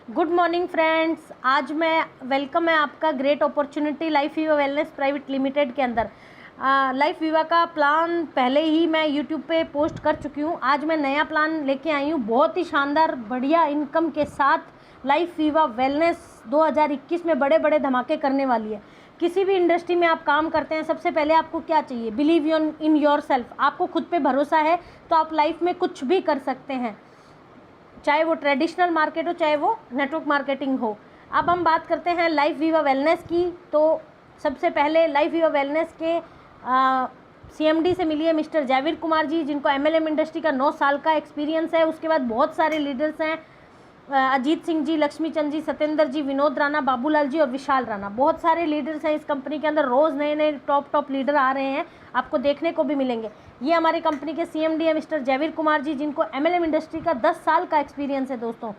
Good morning friends. आज मैं welcome है आपका great opportunity life viva wellness private limited के अंदर। लाइफ वीवा का प्लान पहले ही मैं यूट्यूब पे पोस्ट कर चुकी हूँ। आज मैं नया प्लान लेके आई हूँ, बहुत ही शानदार बढ़िया इनकम के साथ। लाइफ वीवा वेलनेस 2021 में बड़े बड़े धमाके करने वाली है। किसी भी इंडस्ट्री में आप काम करते हैं, सबसे पहले आपको क्या चाहिए? Believe in your self. आपको खुद पे भरोसा है तो आप लाइफ में कुछ भी कर सकते हैं, चाहे वो ट्रेडिशनल मार्केट हो, चाहे वो नेटवर्क मार्केटिंग हो। अब हम बात करते हैं लाइफ वीवा वेलनेस की। तो सबसे पहले लाइफ वीवा वेलनेस के CMD से मिलिए मिस्टर जावेद कुमार जी, जिनको MLM इंडस्ट्री का 9 साल का एक्सपीरियंस है। उसके बाद बहुत सारे लीडर्स हैं, अजीत सिंह जी, लक्ष्मी चंद जी, सत्येंद्र जी, विनोद राणा, बाबूलाल जी और विशाल राणा। बहुत सारे लीडर्स हैं इस कंपनी के अंदर। रोज़ नए नए टॉप लीडर आ रहे हैं, आपको देखने को भी मिलेंगे। ये हमारी कंपनी के CMD है मिस्टर जावेद कुमार जी, जिनको MLM इंडस्ट्री का 10 साल का एक्सपीरियंस है। दोस्तों,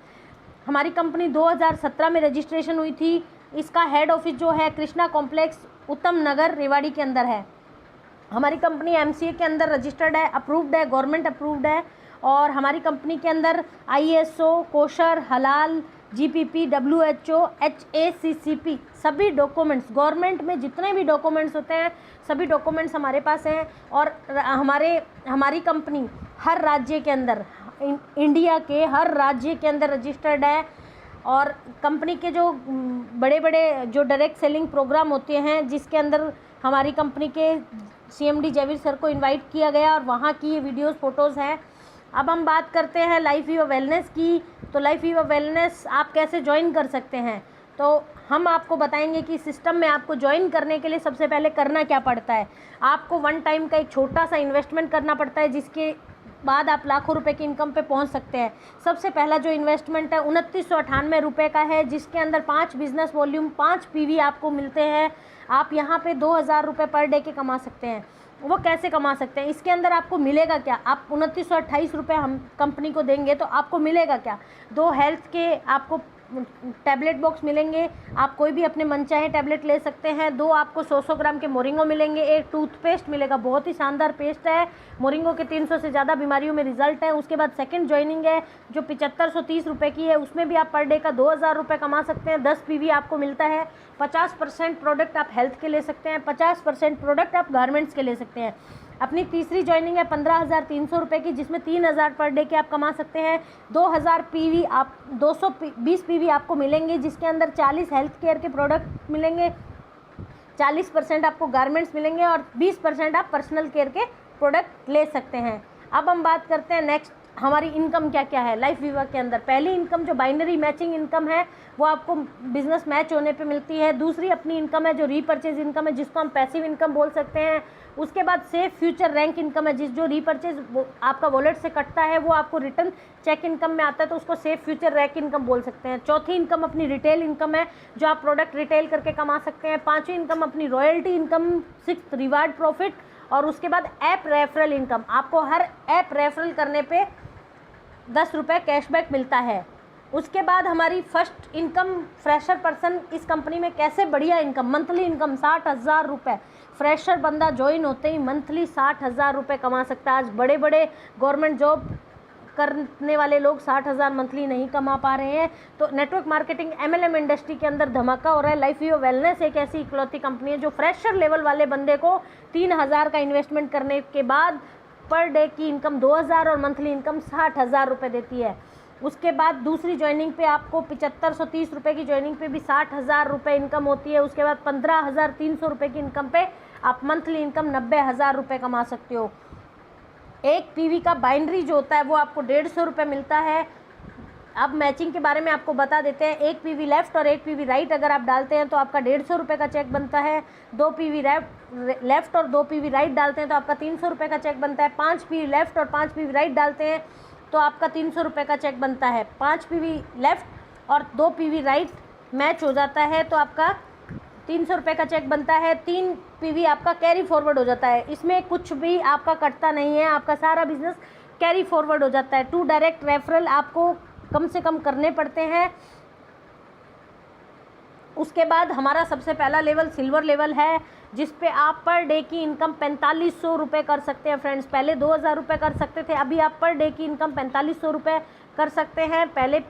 हमारी कंपनी 2017 में रजिस्ट्रेशन हुई थी। इसका हेड ऑफिस जो है कृष्णा कॉम्प्लेक्स, उत्तम नगर, रेवाड़ी के अंदर है। हमारी कंपनी MCA के अंदर रजिस्टर्ड है, अप्रूव्ड है, गवर्नमेंट अप्रूव्ड है। और हमारी कंपनी के अंदर ISO, कोशर, हलाल, GPP, WHO, HACCP सभी डॉक्यूमेंट्स, गवर्नमेंट में जितने भी डॉक्यूमेंट्स होते हैं सभी डॉक्यूमेंट्स हमारे पास हैं। और हमारी कंपनी हर राज्य के अंदर, इंडिया के हर राज्य के अंदर रजिस्टर्ड है। और कंपनी के जो बड़े बड़े जो डायरेक्ट सेलिंग प्रोग्राम होते हैं, जिसके अंदर हमारी कंपनी के CMD जावेद सर को इनवाइट किया गया, और वहाँ की ये वीडियोस फोटोज़ हैं। अब हम बात करते हैं लाइफ वीवा वेलनेस की। तो लाइफ वीवा वेलनेस आप कैसे ज्वाइन कर सकते हैं, तो हम आपको बताएंगे कि सिस्टम में आपको ज्वाइन करने के लिए सबसे पहले करना क्या पड़ता है। आपको वन टाइम का एक छोटा सा इन्वेस्टमेंट करना पड़ता है, जिसके बाद आप लाखों रुपए की इनकम पे पहुंच सकते हैं। सबसे पहला जो इन्वेस्टमेंट है 2998 रुपये का है, जिसके अंदर 5 बिजनेस वॉल्यूम, 5 PV आपको मिलते हैं। आप यहाँ पे 2000 रुपये पर डे के कमा सकते हैं। वो कैसे कमा सकते हैं, इसके अंदर आपको मिलेगा क्या? आप 2928 रुपये हम कंपनी को देंगे तो आपको मिलेगा क्या? 2 हेल्थ के आपको टैबलेट बॉक्स मिलेंगे, आप कोई भी अपने मन चाहे टैबलेट ले सकते हैं। 2 आपको 100 ग्राम के मोरिंगो मिलेंगे। एक टूथपेस्ट मिलेगा, बहुत ही शानदार पेस्ट है। मोरिंगो के 300 से ज़्यादा बीमारियों में रिजल्ट है। उसके बाद सेकंड ज्वाइनिंग है जो 7530 रुपये की है, उसमें भी आप पर डे का 2000 रुपये कमा सकते हैं। 10 PV आपको मिलता है। 50% प्रोडक्ट आप हेल्थ के ले सकते हैं, 50% प्रोडक्ट आप गारमेंट्स के ले सकते हैं। अपनी तीसरी ज्वाइनिंग है 15,300 रुपये की, जिसमें 3000 पर डे के आप कमा सकते हैं। 2000 PV, आप 220 PV आपको मिलेंगे, जिसके अंदर 40 हेल्थ केयर के प्रोडक्ट मिलेंगे, 40% आपको गारमेंट्स मिलेंगे और 20% आप पर्सनल केयर के प्रोडक्ट ले सकते हैं। अब हम बात करते हैं नेक्स्ट हमारी इनकम क्या क्या है लाइफ वीवा के अंदर। पहली इनकम जो बाइनरी मैचिंग इनकम है, वो आपको बिजनेस मैच होने पे मिलती है। दूसरी अपनी इनकम है जो रीपरचेज इनकम है, जिसको हम पैसिव इनकम बोल सकते हैं। उसके बाद सेफ फ्यूचर रैंक इनकम है, जो रीपरचेज आपका वॉलेट से कटता है वो आपको रिटर्न चेक इनकम में आता है, तो उसको सेफ फ्यूचर रैंक इनकम बोल सकते हैं। चौथी इनकम अपनी रिटेल इनकम है, जो आप प्रोडक्ट रिटेल करके कमा सकते हैं। पाँचवीं इनकम अपनी royalty income. 6th reward profit. और उसके बाद ऐप रेफरल इनकम, आपको हर ऐप रेफरल करने पे 10 रुपये कैशबैक मिलता है। उसके बाद हमारी फर्स्ट इनकम, फ्रेशर पर्सन इस कंपनी में कैसे बढ़िया इनकम, मंथली इनकम 60,000 रुपये। फ्रेशर बंदा ज्वाइन होते ही मंथली 60,000 रुपये कमा सकता है। आज बड़े बड़े गवर्नमेंट जॉब करने वाले लोग 60,000 मंथली नहीं कमा पा रहे हैं। तो नेटवर्क मार्केटिंग MLM इंडस्ट्री के अंदर धमाका हो रहा है। लाइफ वीवा वेलनेस एक ऐसी इकलौती कंपनी है जो फ्रेशर लेवल वाले बंदे को 3000 का इन्वेस्टमेंट करने के बाद पर डे की इनकम 2000 और मंथली इनकम 60,000 रुपये देती है। उसके बाद दूसरी ज्वाइनिंग पे आपको 7530 रुपये की ज्वाइनिंग पे भी 60,000 रुपये इनकम होती है। उसके बाद 15,300 रुपये की इनकम पे आप मंथली इनकम 90,000 रुपये कमा सकते हो। एक PV का बाइनरी जो होता है वो आपको 150 रुपये मिलता है। अब मैचिंग के बारे में आपको बता देते हैं। 1 PV लेफ़्ट और 1 PV राइट अगर आप डालते हैं तो आपका 150 रुपये का चेक बनता है। 2 PV लेफ़्ट और 2 PV राइट डालते हैं तो आपका 300 रुपये का चेक बनता है। 5 PV लेफ़्ट और 5 PV राइट डालते हैं तो आपका 300 रुपये का चेक बनता है। 5 PV लेफ़्ट और 2 PV राइट मैच हो जाता है तो आपका 300 रुपये का चेक बनता है। 3 PV आपका कैरी फॉरवर्ड हो जाता है, इसमें कुछ भी आपका कटता नहीं है, आपका सारा बिजनेस कैरी फॉरवर्ड हो जाता है। 2 डायरेक्ट रेफरल आपको कम से कम करने पड़ते हैं। उसके बाद हमारा सबसे पहला लेवल सिल्वर लेवल है, जिस पे आप पर डे की इनकम 4500 रुपये कर सकते हैं। फ्रेंड्स, पहले 2000 रुपये कर सकते थे, अभी आप पर डे की इनकम 4500 रुपये कर सकते हैं। पहले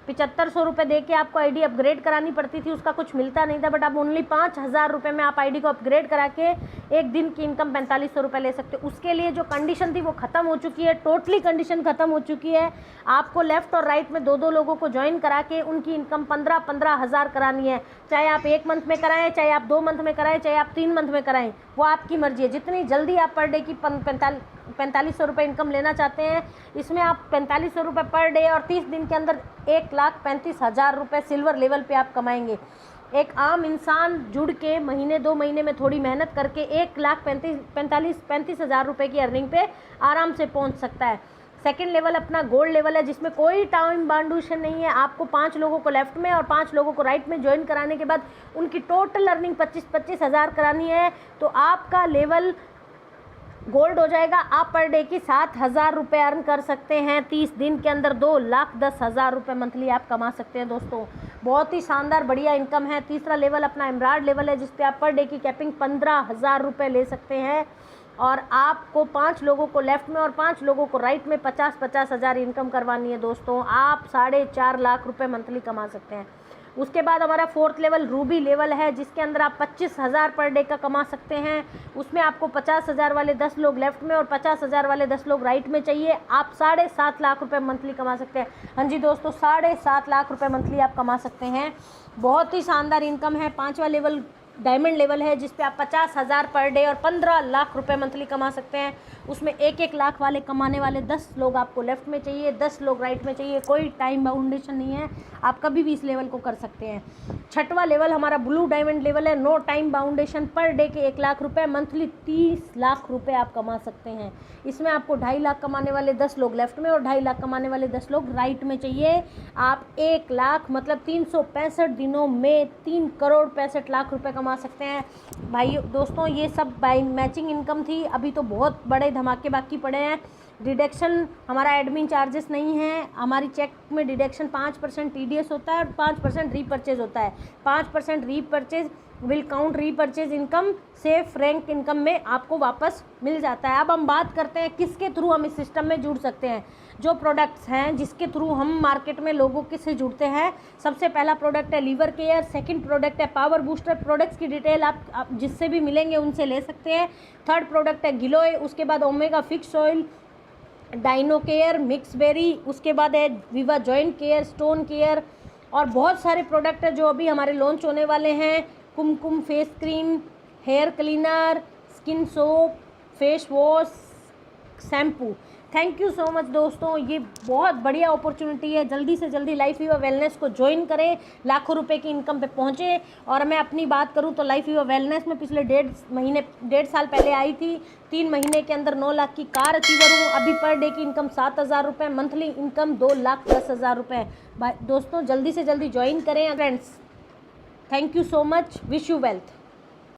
7500 रुपये दे के आपको आईडी अपग्रेड करानी पड़ती थी, उसका कुछ मिलता नहीं था, बट अब ओनली 5000 रुपये में आप आईडी को अपग्रेड करा के एक दिन की इनकम 4500 रुपये ले सकते हो। उसके लिए जो कंडीशन थी वो ख़त्म हो चुकी है, टोटली कंडीशन ख़त्म हो चुकी है। आपको लेफ्ट और राइट में 2-2 लोगों को ज्वाइन करा के उनकी इनकम 15-15 हज़ार करानी है। चाहे आप 1 मंथ में कराएं, चाहे आप 2 मंथ में कराएं, चाहे आप 3 मंथ में कराएं, वो आपकी मर्जी है। जितनी जल्दी आप पर डे की 4500 रुपये इनकम लेना चाहते हैं, इसमें आप 4500 रुपये पर डे और 30 दिन के अंदर 1,35,000 रुपये सिल्वर लेवल पे आप कमाएंगे। एक आम इंसान जुड़ के महीने 2 महीने में थोड़ी मेहनत करके 1,35,000 रुपये की अर्निंग पे आराम से पहुंच सकता है। सेकंड लेवल अपना गोल्ड लेवल है, जिसमें कोई टाइम बाउंडेशन नहीं है। आपको 5 लोगों को लेफ्ट में और 5 लोगों को राइट में ज्वाइन कराने के बाद उनकी टोटल अर्निंग 25-25 हज़ार करानी है, तो आपका लेवल गोल्ड हो जाएगा। आप पर डे की 7,000 रुपये अर्न कर सकते हैं। 30 दिन के अंदर 2,10,000 रुपये मंथली आप कमा सकते हैं। दोस्तों बहुत ही शानदार बढ़िया इनकम है। तीसरा लेवल अपना एमराल्ड लेवल है, जिस पे आप पर डे की कैपिंग 15,000 रुपये ले सकते हैं, और आपको 5 लोगों को लेफ्ट में और 5 लोगों को राइट में 50-50 हज़ार इनकम करवानी है। दोस्तों आप 4.5 लाख रुपये मंथली कमा सकते हैं। उसके बाद हमारा 4th लेवल रूबी लेवल है, जिसके अंदर आप 25,000 पर डे का कमा सकते हैं। उसमें आपको 50,000 वाले 10 लोग लेफ्ट में और 50,000 वाले 10 लोग राइट में चाहिए। आप 7.5 लाख रुपए मंथली कमा सकते हैं। हाँ जी दोस्तों, 7.5 लाख रुपए मंथली आप कमा सकते हैं। बहुत ही शानदार इनकम है। 5वां लेवल डायमंड लेवल है, जिस पे आप 50,000 पर डे और 15 लाख रुपए मंथली कमा सकते हैं। उसमें 1-1 लाख वाले कमाने वाले 10 लोग आपको लेफ्ट में चाहिए, 10 लोग राइट में चाहिए। कोई टाइम बाउंडेशन नहीं है, आप कभी भी इस लेवल को कर सकते हैं। 6वां लेवल हमारा ब्लू डायमंड लेवल है, नो टाइम बाउंडेशन। पर डे के 1 लाख रुपए, मंथली 30 लाख रुपए आप कमा सकते हैं। इसमें आपको 2.5 लाख कमाने वाले 10 लोग लेफ्ट में और 2.5 लाख कमाने वाले 10 लोग राइट में चाहिए। आप 1 लाख मतलब 365 दिनों में 3,65,00,000 रुपए कमा सकते हैं। भाई दोस्तों ये सब बाई मैचिंग इनकम थी, अभी तो बहुत बड़े धमाके बाकी पड़े हैं। डिडक्शन हमारा एडमिन चार्जेस नहीं है। हमारी चेक में डिडक्शन 5% TDS होता है और 5% रीपरचेज होता है। 5% repurchase will count repurchase income safe rank income में आपको वापस मिल जाता है। अब हम बात करते हैं किसके थ्रू हम इस सिस्टम में जुड़ सकते हैं। जो प्रोडक्ट्स हैं जिसके थ्रू हम मार्केट में लोगों के से जुड़ते हैं, सबसे पहला प्रोडक्ट है लीवर केयर, सेकंड प्रोडक्ट है पावर बूस्टर। प्रोडक्ट्स की डिटेल आप जिससे भी मिलेंगे उनसे ले सकते हैं। थर्ड प्रोडक्ट है गिलोय, उसके बाद omega fish oil, dino care, mix berry, उसके बाद है विवा जॉइंट केयर, स्टोन केयर, और बहुत सारे प्रोडक्ट है जो अभी हमारे लॉन्च होने वाले हैं। Kumkum face cream, hair cleaner, skin soap, face wash, shampoo. Thank you so much दोस्तों, ये बहुत बढ़िया अपॉर्चुनिटी है। जल्दी से जल्दी लाइफ वीवा वेलनेस को ज्वाइन करें, लाखों रुपए की इनकम पे पहुँचे। और मैं अपनी बात करूँ तो लाइफ वीवा वेलनेस में पिछले 1.5 साल पहले आई थी। 3 महीने के अंदर 9 लाख की कार अचीवर हूँ। अभी पर डे की इनकम 7,000 रुपये, मंथली इनकम 2,10,000 रुपये। दोस्तों जल्दी से जल्दी ज्वाइन करें friends. Thank you so much, wish you wealth.